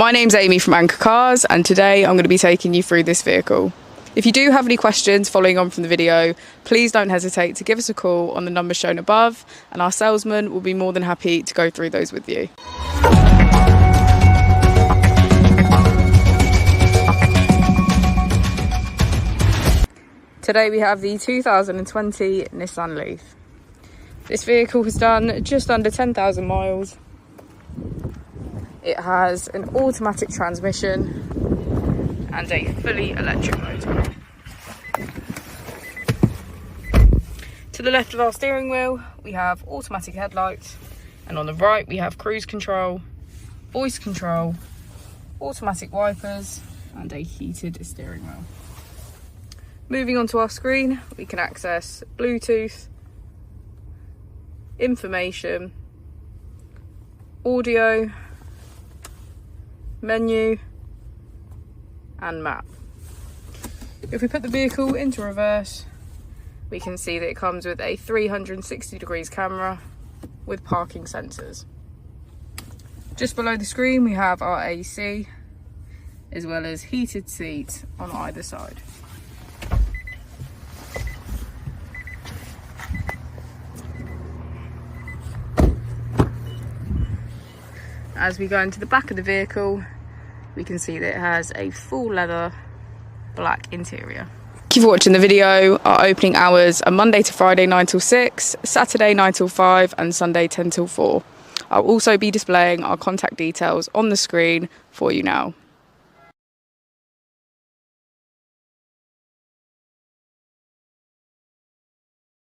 My name's Amy from Anchor Cars, and today I'm going to be taking you through this vehicle. If you do have any questions following on from the video, please don't hesitate to give us a call on the number shown above, and our salesman will be more than happy to go through those with you. Today we have the 2020 Nissan Leaf. This vehicle has done just under 10,000 miles. It has an automatic transmission and a fully electric motor. To the left of our steering wheel, we have automatic headlights, and on the right we have cruise control, voice control, automatic wipers, and a heated steering wheel. Moving on to our screen, we can access Bluetooth, information, audio, menu, and map. If we put the vehicle into reverse, we can see that it comes with a 360 degrees camera with parking sensors. Just below the screen we have our AC, as well as heated seats on either side. As we go into the back of the vehicle, we can see that it has a full leather black interior. Thank you for watching the video. Our opening hours are Monday to Friday 9 till 6, Saturday 9 till 5, and Sunday 10 till 4. I'll also be displaying our contact details on the screen for you now.